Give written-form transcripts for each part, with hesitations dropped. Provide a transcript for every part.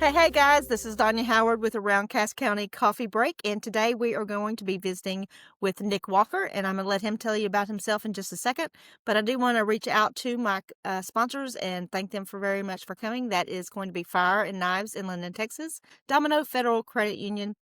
Hey guys, this is Donya Howard with Around Cass County Coffee Break, and today we are going to be visiting with Nick Walker, and I'm going to let him tell you about himself in just a second. But I do want to reach out to my sponsors and thank them for very much for coming. That is going to be Fire and Knives in London, Texas, Domino Federal Credit Union,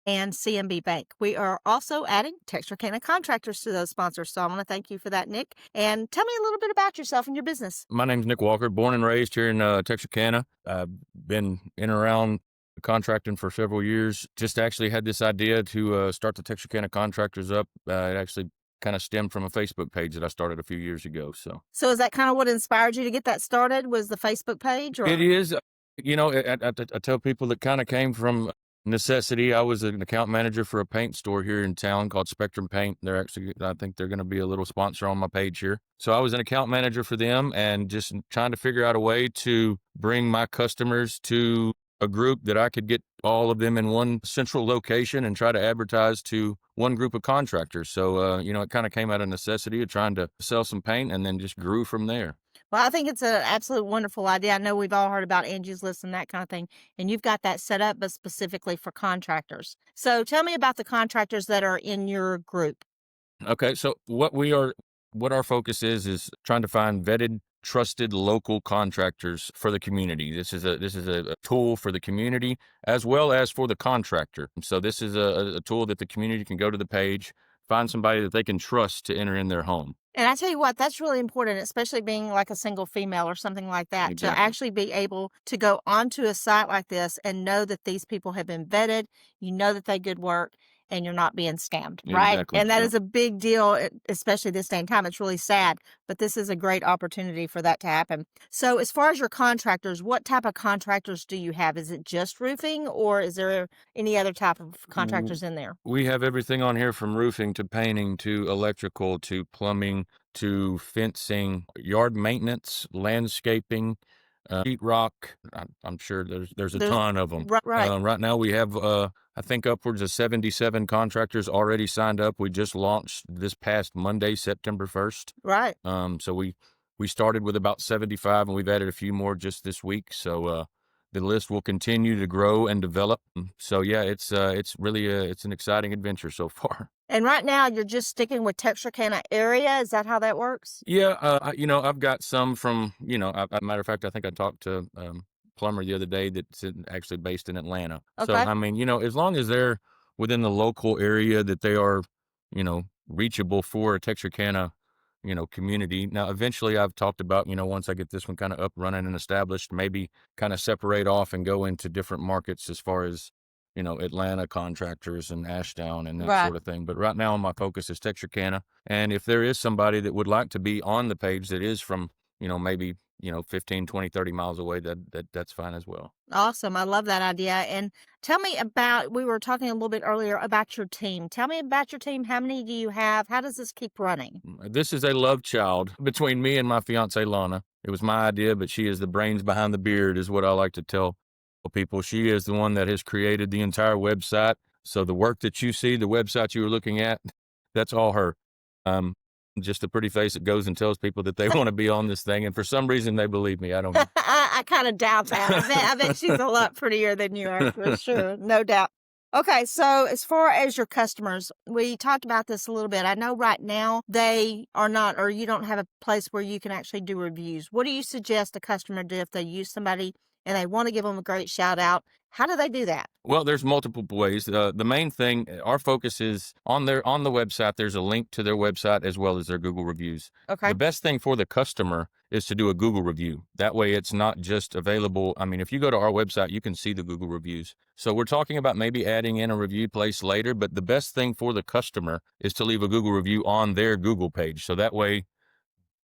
and CMB Bank. We are also adding Texarkana Contractors to those sponsors, so I want to thank you for that, Nick. And tell me a little bit about yourself and your business. My name's Nick Walker, born and raised here in Texarkana. I've been in and around contracting for several years. Just actually had this idea to start the Texarkana Contractors up. It actually kind of stemmed from a Facebook page that I started a few years ago. So is that kind of what inspired you to get that started, was the Facebook page? Or? It is, I tell people that kind of came from necessity. I was an account manager for a paint store here in town called Spectrum Paint. I think they're going to be a little sponsor on my page here. So I was an account manager for them and just trying to figure out a way to bring my customers to a group that I could get all of them in one central location and try to advertise to one group of contractors. So, it kind of came out of necessity of trying to sell some paint and then just grew from there. Well, I think it's an absolute wonderful idea. I know we've all heard about Angie's List and that kind of thing, and you've got that set up, but specifically for contractors. So tell me about the contractors that are in your group. Okay, so what our focus is trying to find vetted, trusted local contractors for the community. This is a tool for the community as well as for the contractor. So this is a tool that the community can go to the page, find somebody that they can trust to enter in their home. And I tell you what, that's really important, especially being like a single female or something like that, Exactly. to actually be able to go onto a site like this and know that these people have been vetted, you know that they good work, and you're not being scammed, right? Exactly. And that Yeah. is a big deal, especially this day and time. It's really sad, but this is a great opportunity for that to happen. So as far as your contractors, what type of contractors do you have? Is it just roofing, or is there any other type of contractors in there? We have everything on here from roofing to painting to electrical to plumbing to fencing, yard maintenance, landscaping, sheetrock. I'm sure there's a ton of them. Right. Right now we have I think upwards of 77 contractors already signed up. We just launched this past Monday, September 1st. Right. So we started with about 75 and we've added a few more just this week. So the list will continue to grow and develop. So yeah, it's really it's an exciting adventure so far. And right now you're just sticking with Texarkana area. Is that how that works? Yeah, I've got some from, matter of fact, I think I talked to plumber the other day that's actually based in Atlanta. So, Okay. I mean, as long as they're within the local area that they are, reachable for a Texarkana, community. Now, eventually I've talked about, once I get this one kind of up running and established, maybe kind of separate off and go into different markets as far as, Atlanta contractors and Ashdown and that Right. sort of thing. But right now my focus is Texarkana. And if there is somebody that would like to be on the page that is from, maybe, 15, 20, 30 miles away, that's fine as well. Awesome. I love that idea. And tell me about, we were talking a little bit earlier about your team. Tell me about your team. How many do you have? How does this keep running? This is a love child between me and my fiance, Lana. It was my idea, but she is the brains behind the beard, is what I like to tell people. She is the one that has created the entire website. So the work that you see, the website you were looking at, that's all her. Just a pretty face that goes and tells people that they want to be on this thing. And for some reason, they believe me. I don't know. I kind of doubt that. I bet she's a lot prettier than you are, for sure. No doubt. Okay, so as far as your customers, we talked about this a little bit. I know right now they are not, or you don't have a place where you can actually do reviews. What do you suggest a customer do if they use somebody and they want to give them a great shout out? How do they do that? Well, there's multiple ways. The main thing, our focus is on the website. There's a link to their website as well as their Google reviews. Okay. The best thing for the customer is to do a Google review. That way it's not just available. I mean, if you go to our website, you can see the Google reviews. So we're talking about maybe adding in a review place later, but the best thing for the customer is to leave a Google review on their Google page. So that way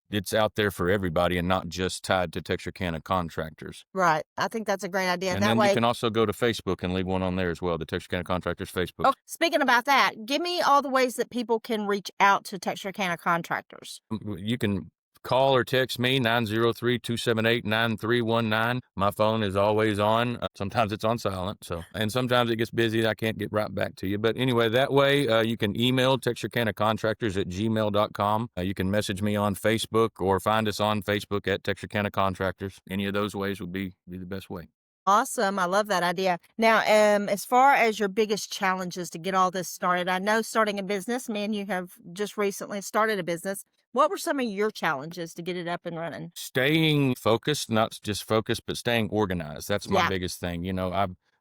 it's out there for everybody and not just tied to Texarkana Contractors. Right. I think that's a great idea. And that then way, you can also go to Facebook and leave one on there as well, the Texarkana Contractors Facebook. oh, speaking about that, give me all the ways that people can reach out to Texarkana Contractors. You can call or text me, 903-278-9319. My phone is always on. Sometimes it's on silent, and sometimes it gets busy. I can't get right back to you. But anyway, that way you can email texarkanacontractors@gmail.com. You can message me on Facebook or find us on Facebook at Texarkana Contractors. Any of those ways would be the best way. Awesome. I love that idea. Now, as far as your biggest challenges to get all this started, I know starting a business, man, you have just recently started a business. What were some of your challenges to get it up and running? Staying focused, not just focused, but staying organized. That's my Yeah. biggest thing.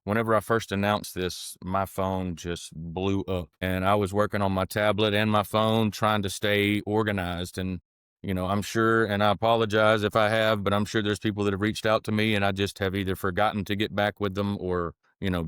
Whenever I first announced this, my phone just blew up and I was working on my tablet and my phone trying to stay organized. And, I'm sure, and I apologize if I have, but I'm sure there's people that have reached out to me and I just have either forgotten to get back with them or,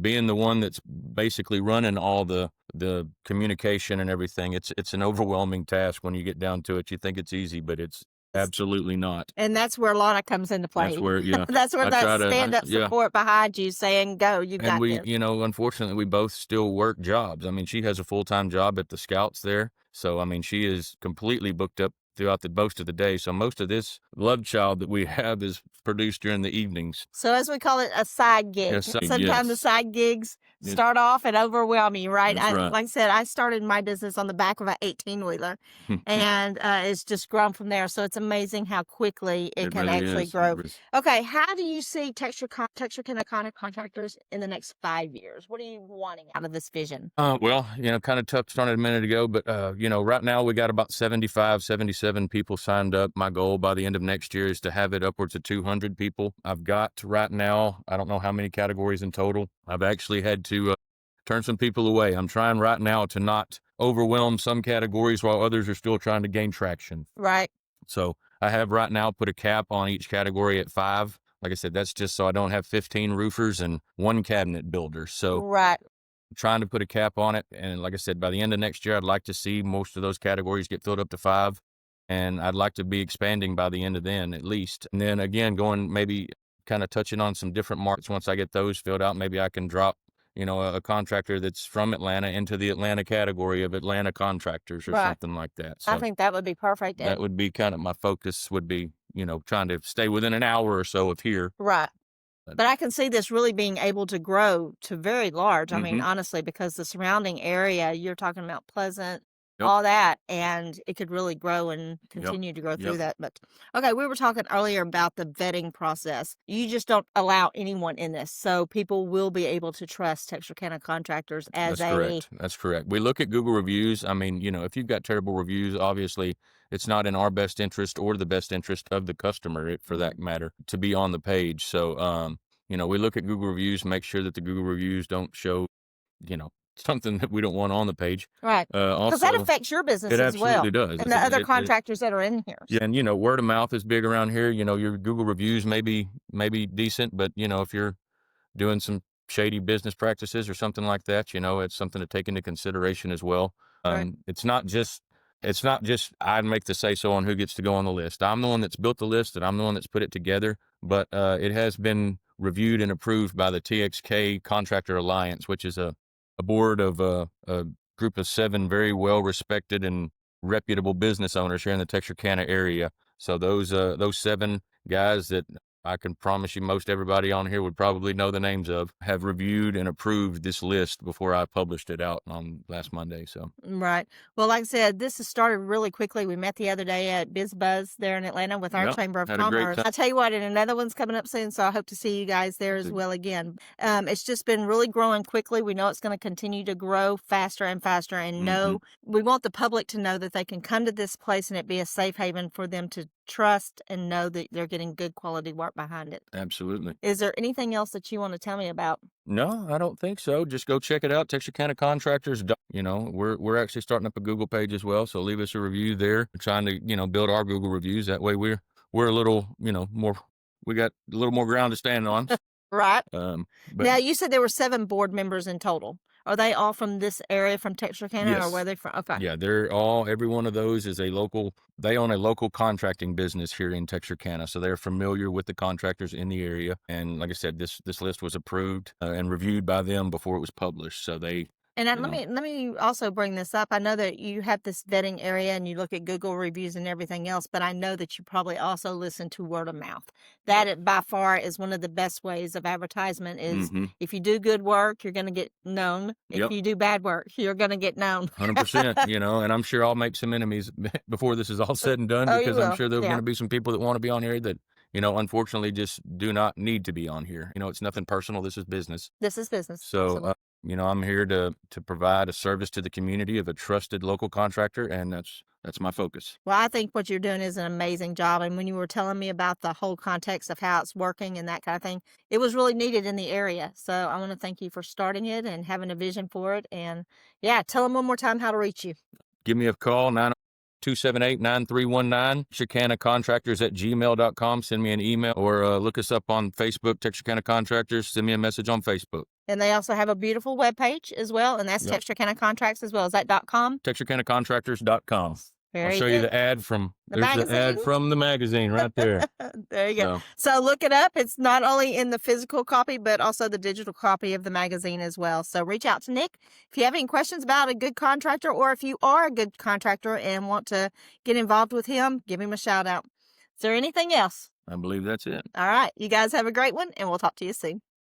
being the one that's basically running all the communication and everything. It's an overwhelming task when you get down to it. You think it's easy, but it's absolutely not. And that's where Lana comes into That's play. where, yeah, That's where I that try to, stand-up yeah. support behind you saying, "Go, you And got we, this." unfortunately, we both still work jobs. I mean, she has a full-time job at the Scouts there. So, I mean, she is completely booked up throughout the most of the day. So most of this love child that we have is produced during the evenings. So as we call it, a side gig. Yes, Sometimes the yes. side gigs Yes, start off and overwhelm you, right? that's right. Like I said, I started my business on the back of an 18-wheeler, and it's just grown from there. So it's amazing how quickly it It can really actually is. grow. Okay, how do you see Texarkana Contractors in the next 5 years? What are you wanting out of this vision? Well, kind of touched on it a minute ago, but, right now we got about 75, 77 people signed up. My goal by the end of next year is to have it upwards of 200 people. I've got right now, I don't know how many categories in total. I've actually had to turn some people away. I'm trying right now to not overwhelm some categories while others are still trying to gain traction. Right, So I have right now put a cap on each category at 5. Like I said, that's just so I don't have 15 roofers and one cabinet builder. So right, trying to put a cap on it. And like I said, by the end of next year, I'd like to see most of those categories get filled up to 5. And I'd like to be expanding by the end of then at least. And then again, going maybe kind of touching on some different markets. Once I get those filled out, maybe I can drop, a contractor that's from Atlanta into the Atlanta category of Atlanta contractors or right. something like that. I So think that would be perfect. that And would be kind of my focus would be, trying to stay within an hour or so of here. right. But, But I can see this really being able to grow to very large. I mean, mm-hmm. honestly, because the surrounding area, you're talking about Pleasant, Yep. all that, and it could really grow and Yep. continue to grow through Yep. that. But okay, we were talking earlier about the vetting process. You just don't allow anyone in this. So people will be able to trust Texarkana Contractors as That's a correct. That's correct. We look at Google reviews. I mean, if you've got terrible reviews, obviously it's not in our best interest or the best interest of the customer, for that matter, to be on the page. So, we look at Google reviews, make sure that the Google reviews don't show, something that we don't want on the page. right. Because that Also, affects your business it as well absolutely does. and the other contractors that are in here. Yeah, and word of mouth is big around here. Your Google reviews may be decent, but if you're doing some shady business practices or something like that, it's something to take into consideration as well. Right. It's not just I make the say so on who gets to go on the list. I'm the one that's built the list and I'm the one that's put it together, but it has been reviewed and approved by the TXK Contractor Alliance, which is a board of a group of 7 very well respected and reputable business owners here in the Texarkana area. So those 7 guys that I can promise you most everybody on here would probably know the names of, have reviewed and approved this list before I published it out on last Monday. So Right. Well, like I said, this has started really quickly. We met the other day at Biz Buzz there in Atlanta with our yep, Chamber of had a great Commerce. time. I'll tell you what, and another one's coming up soon, so I hope to see you guys there as well again. It's just been really growing quickly. We know it's going to continue to grow faster and faster, and Mhm. we want the public to know that they can come to this place and it be a safe haven for them to trust and know that they're getting good quality work behind it. Absolutely. Is there anything else that you want to tell me about? No, I don't think so. Just go check it out. Texarkana Contractors. We're actually starting up a Google page as well. So leave us a review there. We're trying to, build our Google reviews. That way we're a little, more, we got a little more ground to stand on. Right. But Now, you said there were 7 board members in total. Are they all from this area, from Texarkana, or where yes, they from? Okay. yeah, every one of those is they own a local contracting business here in Texarkana. So they're familiar with the contractors in the area. And like I said, this list was approved and reviewed by them before it was published. So they, And you know, let me also bring this up. I know that you have this vetting area and you look at Google reviews and everything else, but I know that you probably also listen to word of mouth. That by far is one of the best ways of advertisement is mm-hmm. if you do good work, you're going to get known. If Yep. you do bad work, you're going to get known. 100%, and I'm sure I'll make some enemies before this is all said and done Oh, you because I'm will. sure there's going Yeah. to be some people that want to be on here that, unfortunately just do not need to be on here. It's nothing personal. This is business. This is business. So, Absolutely. I'm here to provide a service to the community of a trusted local contractor, and that's my focus. Well, I think what you're doing is an amazing job. And when you were telling me about the whole context of how it's working and that kind of thing, it was really needed in the area. So I want to thank you for starting it and having a vision for it. And yeah, tell them one more time how to reach you. Give me a call, 278-9319, texarkanacontractors@gmail.com. Send me an email or look us up on Facebook, Texarkana Contractors. Send me a message on Facebook. And they also have a beautiful webpage as well. And that's Yep. Texarkana Contracts as well. Is that .com? texarkanacontractors.com. I'll Very show you good. the ad from The there's the ad magazine? from the magazine right there. There you go. So, So look it up. It's not only in the physical copy, but also the digital copy of the magazine as well. So reach out to Nick if you have any questions about a good contractor, or if you are a good contractor and want to get involved with him, give him a shout out. Is there anything else? I believe that's it. All right. You guys have a great one, and we'll talk to you soon.